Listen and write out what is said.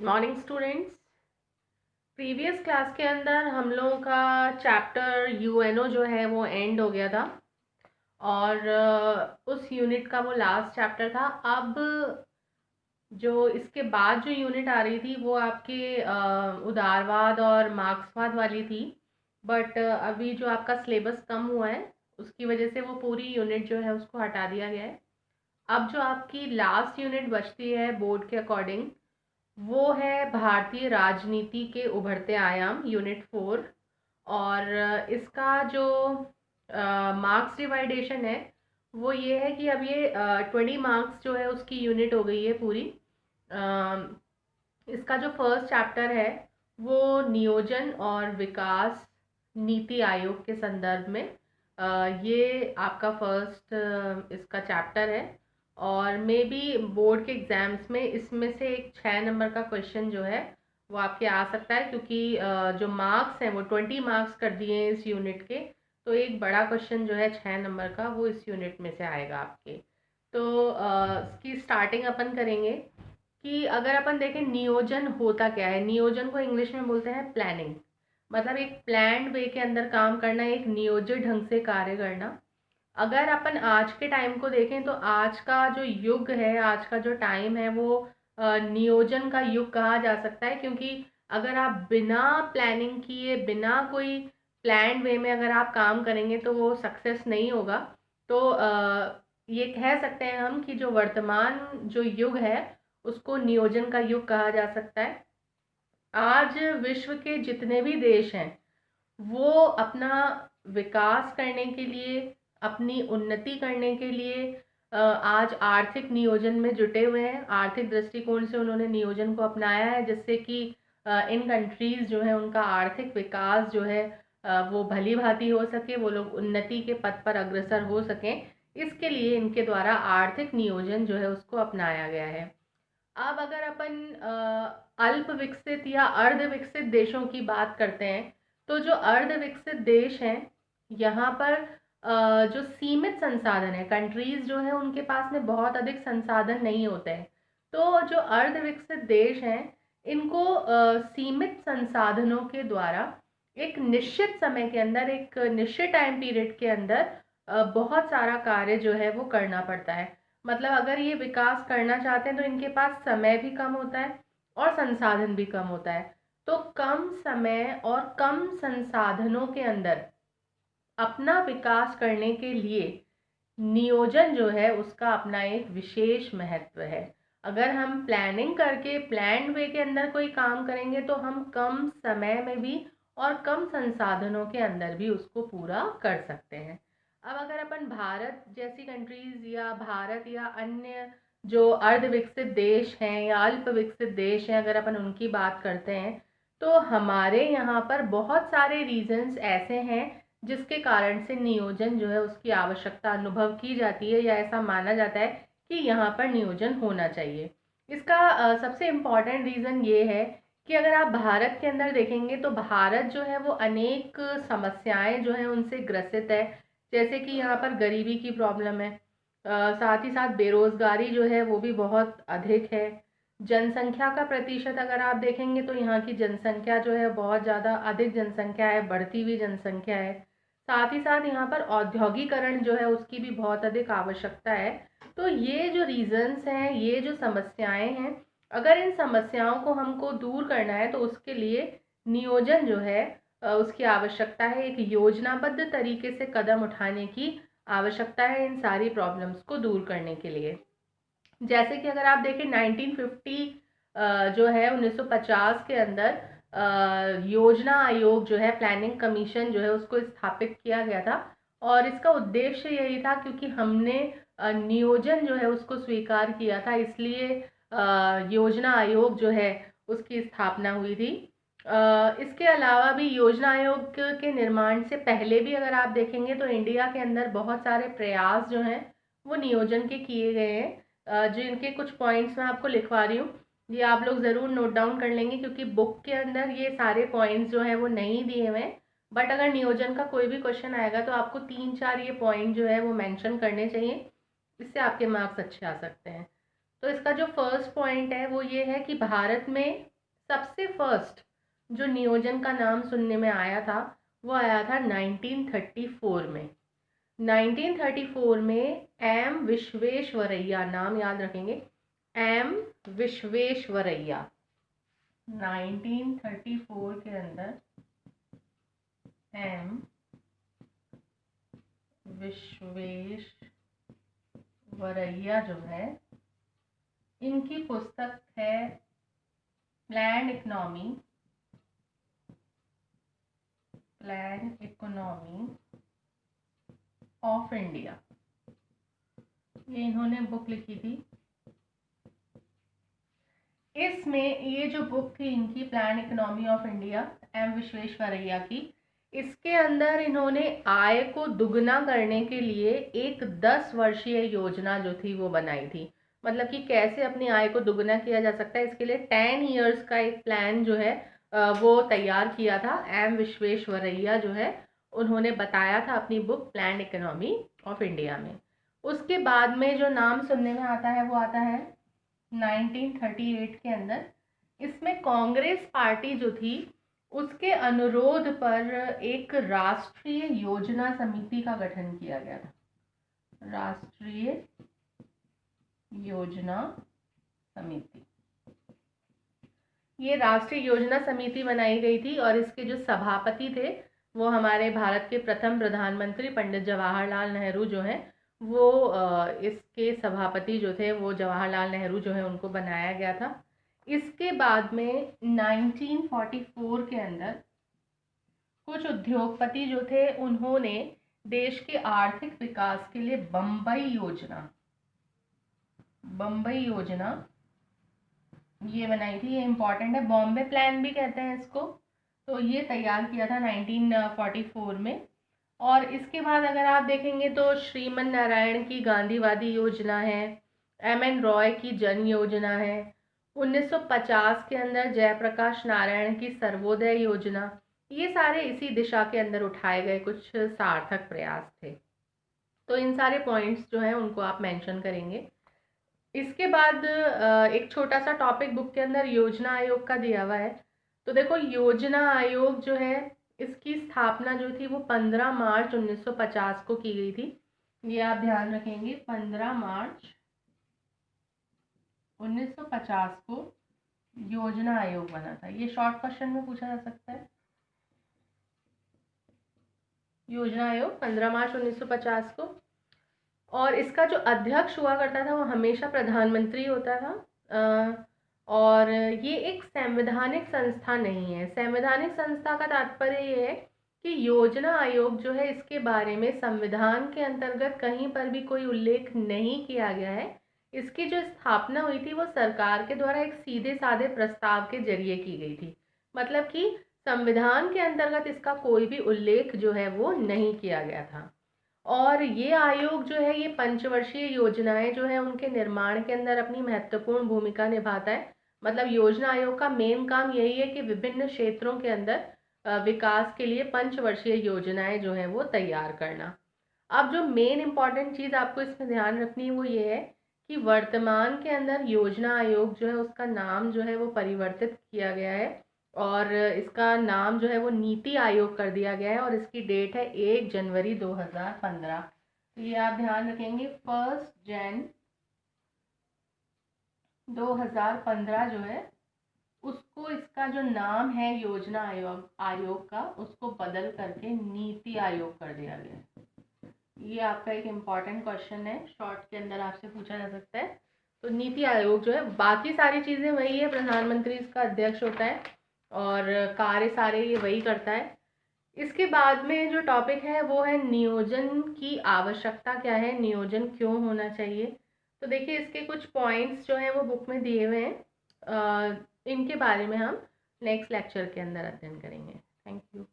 Morning students. Previous class के अंदर हम लोगों का चैप्टर यूएनओ जो है वो एंड हो गया था और उस यूनिट का वो लास्ट चैप्टर था। अब जो इसके बाद जो यूनिट आ रही थी वो आपके उदारवाद और मार्क्सवाद वाली थी। बट अभी जो आपका सिलेबस कम हुआ है उसकी वजह से वो पूरी यूनिट जो है उसको हटा दिया गया है। अब जो आपकी लास्ट यूनिट बचती है बोर्ड के अकॉर्डिंग वो है भारतीय राजनीति के उभरते आयाम यूनिट 4। और इसका जो मार्क्स डिवाइडेशन है वो ये है कि अब ये 20 मार्क्स जो है उसकी यूनिट हो गई है पूरी। अ, इसका जो फर्स्ट चैप्टर है वो नियोजन और विकास नीति आयोग के संदर्भ में ये आपका फर्स्ट इसका चैप्टर है। और मे बी बोर्ड के एग्जाम्स में इसमें से एक 6 नंबर का क्वेश्चन जो है वो आपके आ सकता है, क्योंकि जो मार्क्स हैं वो 20 मार्क्स कर दिए हैं इस यूनिट के। तो एक बड़ा क्वेश्चन जो है 6 नंबर का वो इस यूनिट में से आएगा आपके। तो इसकी स्टार्टिंग अपन करेंगे कि अगर अपन देखें नियोजन होता क्या है। नियोजन को इंग्लिश में बोलते हैं प्लानिंग। मतलब एक प्लान्ड वे के अंदर काम करना, एक नियोजित ढंग से कार्य करना। अगर अपन आज के टाइम को देखें तो आज का जो युग है, आज का जो टाइम है वो नियोजन का युग कहा जा सकता है। क्योंकि अगर आप बिना प्लानिंग किए, बिना कोई प्लान्ड वे में अगर आप काम करेंगे तो वो सक्सेस नहीं होगा। तो ये कह सकते हैं हम कि जो वर्तमान जो युग है उसको नियोजन का युग कहा जा सकता है। आज विश्व के जितने भी देश हैं वो अपना विकास करने के लिए, अपनी उन्नति करने के लिए आज आर्थिक नियोजन में जुटे हुए हैं। आर्थिक दृष्टिकोण से उन्होंने नियोजन को अपनाया है, जिससे कि इन कंट्रीज जो है उनका आर्थिक विकास जो है वो भली भांति हो सके, वो लोग उन्नति के पथ पर अग्रसर हो सकें। इसके लिए इनके द्वारा आर्थिक नियोजन जो है उसको अपनाया गया है। अब अगर अपन अल्प विकसित या अर्ध विकसित देशों की बात करते हैं तो जो अर्ध विकसित देश हैं यहाँ पर जो सीमित संसाधन है, कंट्रीज जो है उनके पास में बहुत अधिक संसाधन नहीं होते हैं। तो जो अर्ध विकसित देश हैं इनको सीमित संसाधनों के द्वारा एक निश्चित समय के अंदर, एक निश्चित टाइम पीरियड के अंदर बहुत सारा कार्य जो है वो करना पड़ता है। मतलब अगर ये विकास करना चाहते हैं तो इनके पास समय भी कम होता है और संसाधन भी कम होता है। तो कम समय और कम संसाधनों के अंदर अपना विकास करने के लिए नियोजन जो है उसका अपना एक विशेष महत्व है। अगर हम प्लानिंग करके प्लान्ड वे के अंदर कोई काम करेंगे तो हम कम समय में भी और कम संसाधनों के अंदर भी उसको पूरा कर सकते हैं। अब अगर अपन भारत जैसी कंट्रीज या भारत या अन्य जो अर्ध विकसित देश हैं या अल्प विकसित देश हैं, अगर अपन उनकी बात करते हैं तो हमारे यहाँ पर बहुत सारे रीजंस ऐसे हैं जिसके कारण से नियोजन जो है उसकी आवश्यकता अनुभव की जाती है या ऐसा माना जाता है कि यहाँ पर नियोजन होना चाहिए। इसका सबसे इम्पॉर्टेंट रीज़न ये है कि अगर आप भारत के अंदर देखेंगे तो भारत जो है वो अनेक समस्याएं जो है उनसे ग्रसित है। जैसे कि यहाँ पर गरीबी की प्रॉब्लम है, साथ ही साथ बेरोजगारी जो है वो भी बहुत अधिक है। जनसंख्या का प्रतिशत अगर आप देखेंगे तो यहाँ की जनसंख्या जो है बहुत ज़्यादा अधिक जनसंख्या है, बढ़ती हुई जनसंख्या है। साथ ही साथ यहाँ पर औद्योगिकरण जो है उसकी भी बहुत अधिक आवश्यकता है। तो ये जो रीजंस हैं, ये जो समस्याएं हैं, अगर इन समस्याओं को हमको दूर करना है तो उसके लिए नियोजन जो है उसकी आवश्यकता है। एक योजनाबद्ध तरीके से कदम उठाने की आवश्यकता है इन सारी प्रॉब्लम्स को दूर करने के लिए। जैसे कि अगर आप देखें 1950 जो है 1950 के अंदर योजना आयोग जो है, प्लानिंग कमीशन जो है उसको स्थापित किया गया था। और इसका उद्देश्य यही था क्योंकि हमने नियोजन जो है उसको स्वीकार किया था, इसलिए योजना आयोग जो है उसकी स्थापना हुई थी। इसके अलावा भी योजना आयोग के निर्माण से पहले भी अगर आप देखेंगे तो इंडिया के अंदर बहुत सारे प्रयास जो हैं वो नियोजन के किए गए हैं। जिनके कुछ पॉइंट्स मैं आपको लिखवा रही हूँ, ये आप लोग ज़रूर नोट डाउन कर लेंगे क्योंकि बुक के अंदर ये सारे पॉइंट्स जो हैं वो नहीं दिए हुए हैं। बट अगर नियोजन का कोई भी क्वेश्चन आएगा तो आपको 3-4 ये पॉइंट जो है वो मेंशन करने चाहिए, इससे आपके मार्क्स अच्छे आ सकते हैं। तो इसका जो फर्स्ट पॉइंट है वो ये है कि भारत में सबसे फर्स्ट जो नियोजन का नाम सुनने में आया था वो आया था 1934 में। 1934 में एम विश्वेश्वरैया, नाम याद रखेंगे, एम विश्वेश्वरैया। 1934 के अंदर एम विश्वेश्वरैया जो है, इनकी पुस्तक है प्लान इकोनॉमी ऑफ इंडिया, ये इन्होंने बुक लिखी थी। इसमें ये जो बुक थी इनकी, plan economy of India, M Visvesvaraya की, इसके अंदर इन्होंने आय को दुगना करने के लिए एक 10 वर्षीय योजना जो थी वो बनाई थी। मतलब कि कैसे अपनी आय को दुगना किया जा सकता है, इसके लिए 10 इयर्स का एक प्लान जो है वो तैयार किया था एम विश्वेश्वरैया जो है, उन्होंने बताया था अपनी book plan economy of India में। उसके बाद में जो नाम सुनने में आता है वो आता है 1938 के अंदर। इसमें कांग्रेस पार्टी जो थी उसके अनुरोध पर एक राष्ट्रीय योजना समिति का गठन किया गया था। राष्ट्रीय योजना समिति, ये राष्ट्रीय योजना समिति बनाई गई थी और इसके जो सभापति थे वो हमारे भारत के प्रथम प्रधानमंत्री पंडित जवाहरलाल नेहरू जो हैं, वो इसके सभापति जो थे वो जवाहरलाल नेहरू जो है उनको बनाया गया था। इसके बाद में 1944 के अंदर कुछ उद्योगपति जो थे उन्होंने देश के आर्थिक विकास के लिए बम्बई योजना ये बनाई थी। ये इम्पॉर्टेंट है, बॉम्बे प्लान भी कहते हैं इसको। तो ये तैयार किया था 1944 में। और इसके बाद अगर आप देखेंगे तो श्रीमन नारायण की गांधीवादी योजना है, एम.एन. रॉय की जन योजना है, 1950 के अंदर जयप्रकाश नारायण की सर्वोदय योजना, ये सारे इसी दिशा के अंदर उठाए गए कुछ सार्थक प्रयास थे। तो इन सारे पॉइंट्स जो हैं उनको आप मेंशन करेंगे। इसके बाद एक छोटा सा टॉपिक बुक के अंदर योजना आयोग का दिया हुआ है। तो देखो, योजना आयोग जो है इसकी स्थापना जो थी वो 15 मार्च 1950 को की गई थी। ये आप ध्यान रखेंगे, 15 मार्च 1950 को योजना आयोग बना था। ये शॉर्ट क्वेश्चन में पूछा जा सकता है। योजना आयोग 15 मार्च 1950 को, और इसका जो अध्यक्ष हुआ करता था वो हमेशा प्रधानमंत्री होता था। और ये एक संवैधानिक संस्था नहीं है। संवैधानिक संस्था का तात्पर्य ये है कि योजना आयोग जो है इसके बारे में संविधान के अंतर्गत कहीं पर भी कोई उल्लेख नहीं किया गया है। इसकी जो स्थापना हुई थी वो सरकार के द्वारा एक सीधे साधे प्रस्ताव के जरिए की गई थी। मतलब कि संविधान के अंतर्गत इसका कोई भी उल्लेख जो है वो नहीं किया गया था। और ये आयोग जो है ये पंचवर्षीय योजनाएं जो है उनके निर्माण के अंदर अपनी महत्वपूर्ण भूमिका निभाता है। मतलब योजना आयोग का मेन काम यही है कि विभिन्न क्षेत्रों के अंदर विकास के लिए पंचवर्षीय योजनाएं जो है वो तैयार करना। अब जो मेन इम्पॉर्टेंट चीज़ आपको इसमें ध्यान रखनी है वो ये है कि वर्तमान के अंदर योजना आयोग जो है उसका नाम जो है वो परिवर्तित किया गया है और इसका नाम जो है वो नीति आयोग कर दिया गया है और इसकी डेट है 1 जनवरी 2015। तो ये आप ध्यान रखेंगे, 1 जन 2015 जो है उसको, इसका जो नाम है योजना आयोग का, उसको बदल करके नीति आयोग कर दिया गया है। ये आपका एक इम्पॉर्टेंट क्वेश्चन है, शॉर्ट के अंदर आपसे पूछा जा सकता है। तो नीति आयोग जो है, बाकी सारी चीज़ें वही है, प्रधानमंत्री इसका अध्यक्ष होता है और कार्य सारे ये वही करता है। इसके बाद में जो टॉपिक है वो है नियोजन की आवश्यकता क्या है, नियोजन क्यों होना चाहिए। तो देखिए, इसके कुछ पॉइंट्स जो हैं वो बुक में दिए हुए हैं। इनके बारे में हम नेक्स्ट लेक्चर के अंदर अध्ययन करेंगे। Thank you.